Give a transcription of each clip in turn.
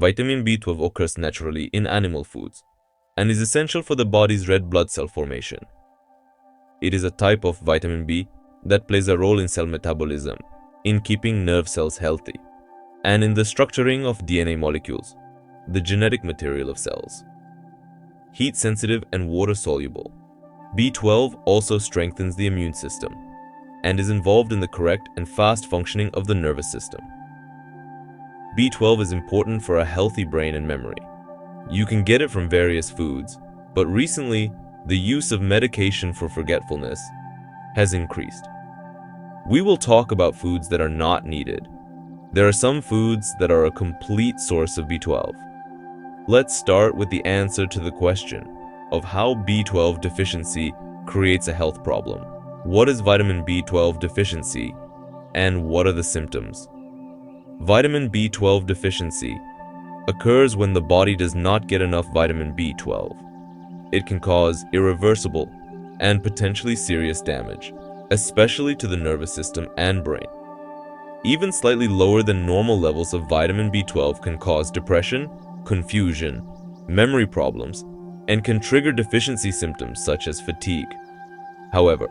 vitamin B12 occurs naturally in animal foods and is essential for the body's red blood cell formation. It is a type of vitamin B that plays a role in cell metabolism, in keeping nerve cells healthy, and in the structuring of DNA molecules, the genetic material of cells. Heat-sensitive and water-soluble, B12 also strengthens the immune system and is involved in the correct and fast functioning of the nervous system. B12 is important for a healthy brain and memory. You can get it from various foods, but recently, the use of medication for forgetfulness has increased. We will talk about foods that are not needed. There are some foods that are a complete source of B12. Let's start with the answer to the question of how B12 deficiency creates a health problem. What is vitamin B12 deficiency, and what are the symptoms? Vitamin B12 deficiency occurs when the body does not get enough vitamin B12. It can cause irreversible and potentially serious damage, especially to the nervous system and brain. Even slightly lower than normal levels of vitamin B12 can cause depression, confusion, memory problems, and can trigger deficiency symptoms such as fatigue. However,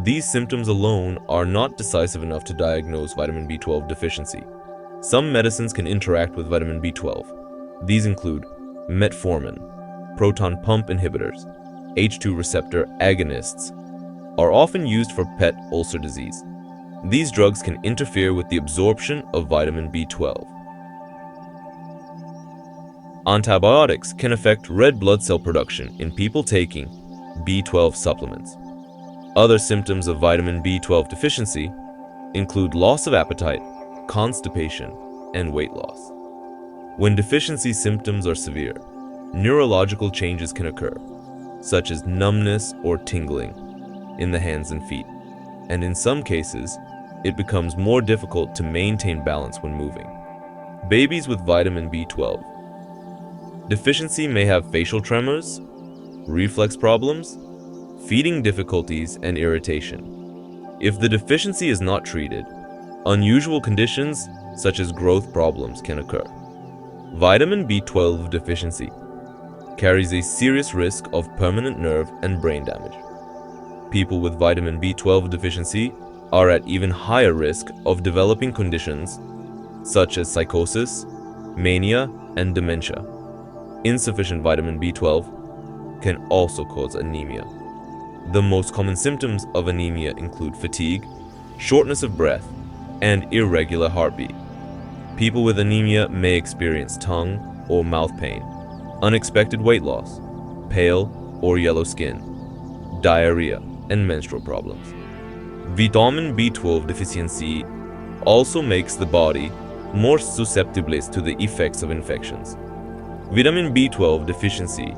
these symptoms alone are not decisive enough to diagnose vitamin B12 deficiency. Some medicines can interact with vitamin B12. These include metformin, proton pump inhibitors, H2 receptor agonists, are often used for pet ulcer disease. These drugs can interfere with the absorption of vitamin B12. Antibiotics can affect red blood cell production in people taking B12 supplements. Other symptoms of vitamin B12 deficiency include loss of appetite, constipation, and weight loss. When deficiency symptoms are severe, neurological changes can occur, such as numbness or tingling in the hands and feet, and in some cases, it becomes more difficult to maintain balance when moving. Babies with vitamin B12 deficiency may have facial tremors, reflex problems, feeding difficulties, and irritation. If the deficiency is not treated, unusual conditions such as growth problems can occur. Vitamin B12 deficiency carries a serious risk of permanent nerve and brain damage. People with vitamin B12 deficiency are at even higher risk of developing conditions such as psychosis, mania, and dementia. Insufficient vitamin B12 can also cause anemia. The most common symptoms of anemia include fatigue, shortness of breath, and irregular heartbeat. People with anemia may experience tongue or mouth pain, unexpected weight loss, pale or yellow skin, diarrhea, and menstrual problems. Vitamin B12 deficiency also makes the body more susceptible to the effects of infections. Vitamin B12 deficiency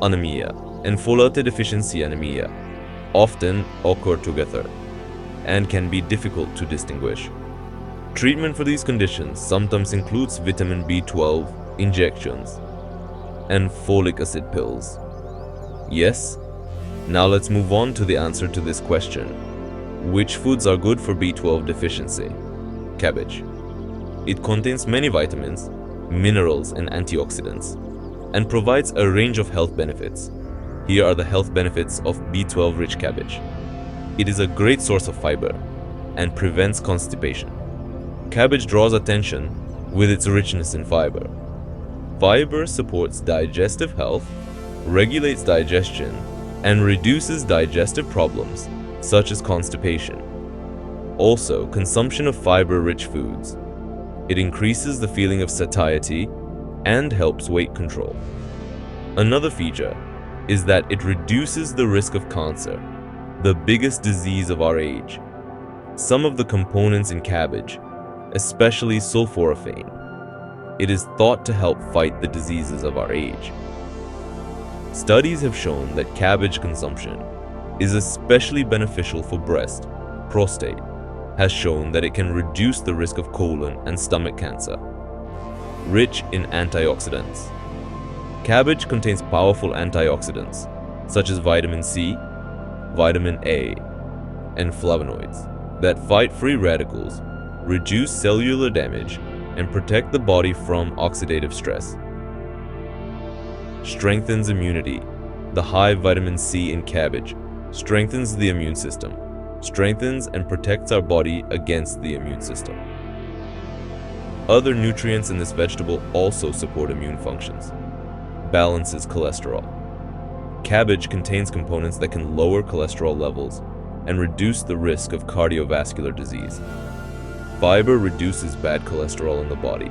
anemia and folate deficiency anemia often occur together and can be difficult to distinguish. Treatment for these conditions sometimes includes vitamin B12 injections and folic acid pills. Yes? Now let's move on to the answer to this question. Which foods are good for B12 deficiency? Cabbage. It contains many vitamins, minerals, and antioxidants, and provides a range of health benefits. Here are the health benefits of B12-rich cabbage. It is a great source of fiber and prevents constipation. Cabbage draws attention with its richness in fiber. Fiber supports digestive health, regulates digestion, and reduces digestive problems such as constipation. Also, consumption of fiber-rich foods. It increases the feeling of satiety and helps weight control. Another feature is that it reduces the risk of cancer, the biggest disease of our age. Some of the components in cabbage, especially sulforaphane, it is thought to help fight the diseases of our age. Studies have shown that cabbage consumption is especially beneficial for breast, prostate, has shown that it can reduce the risk of colon and stomach cancer. Rich in antioxidants. Cabbage contains powerful antioxidants such as vitamin C, vitamin A, and flavonoids that fight free radicals, reduce cellular damage, and protect the body from oxidative stress. Strengthens immunity. The high vitamin C in cabbage strengthens the immune system, strengthens and protects our body against the immune system. Other nutrients in this vegetable also support immune functions. Balances cholesterol. Cabbage contains components that can lower cholesterol levels and reduce the risk of cardiovascular disease. Fiber reduces bad cholesterol in the body,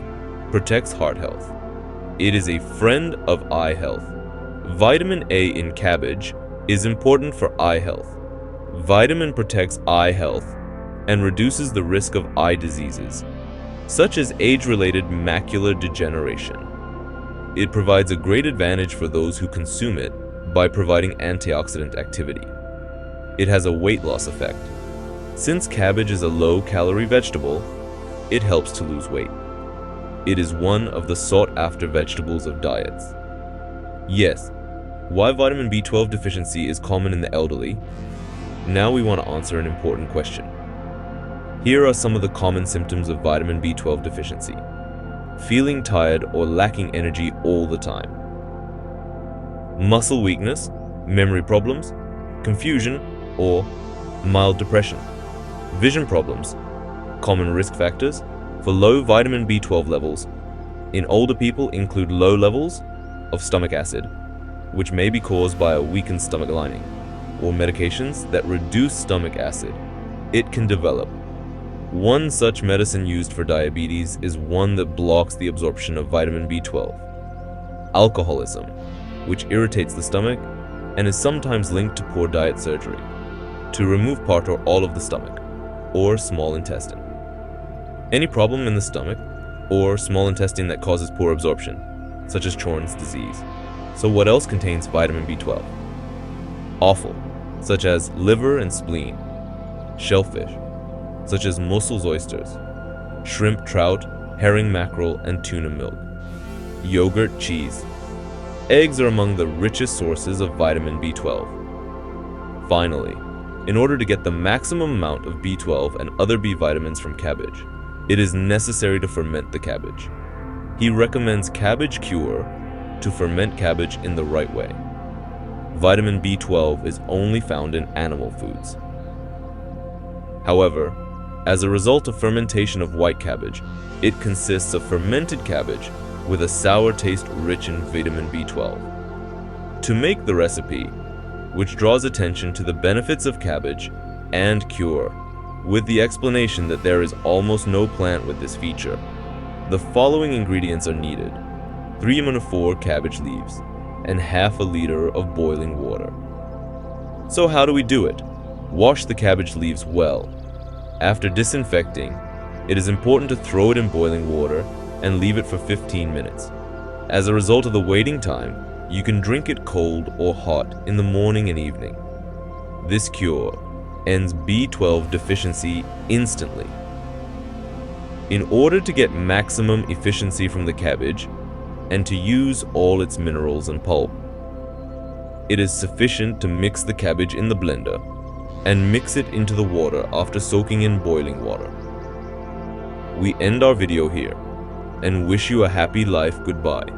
protects heart health. It is a friend of eye health. Vitamin A in cabbage is important for eye health. Vitamin protects eye health and reduces the risk of eye diseases, such as age-related macular degeneration. It provides a great advantage for those who consume it by providing antioxidant activity. It has a weight loss effect. Since cabbage is a low-calorie vegetable, it helps to lose weight. It is one of the sought-after vegetables of diets. Yes, why vitamin B12 deficiency is common in the elderly? Now we want to answer an important question. Here are some of the common symptoms of vitamin B12 deficiency. Feeling tired or lacking energy all the time. Muscle weakness, memory problems, confusion, or mild depression. Vision problems. Common risk factors for low vitamin B12 levels in older people include low levels of stomach acid, which may be caused by a weakened stomach lining, or medications that reduce stomach acid. It can develop. One such medicine used for diabetes is one that blocks the absorption of vitamin B12. Alcoholism, which irritates the stomach and is sometimes linked to poor diet surgery to remove part or all of the stomach or small intestine. Any problem in the stomach or small intestine that causes poor absorption, such as Chorn's disease. So what else contains vitamin B12? Offal, such as liver and spleen. Shellfish, such as mussels, oysters. Shrimp, trout, herring, mackerel, and tuna milk. Yogurt, cheese. Eggs are among the richest sources of vitamin B12. Finally, in order to get the maximum amount of B12 and other B vitamins from cabbage, it is necessary to ferment the cabbage. He recommends Cabbage Cure to ferment cabbage in the right way. Vitamin B12 is only found in animal foods. However, as a result of fermentation of white cabbage, it consists of fermented cabbage with a sour taste rich in vitamin B12. To make the recipe, which draws attention to the benefits of cabbage and cure, with the explanation that there is almost no plant with this feature, the following ingredients are needed: 3 cabbage leaves and half a liter of boiling water. So how do we do it? Wash the cabbage leaves well. After disinfecting, it is important to throw it in boiling water and leave it for 15 minutes. As a result of the waiting time, you can drink it cold or hot in the morning and evening. This cure ends B12 deficiency instantly. In order to get maximum efficiency from the cabbage and to use all its minerals and pulp, it is sufficient to mix the cabbage in the blender and mix it into the water after soaking in boiling water. We end our video here and wish you a happy life. Goodbye.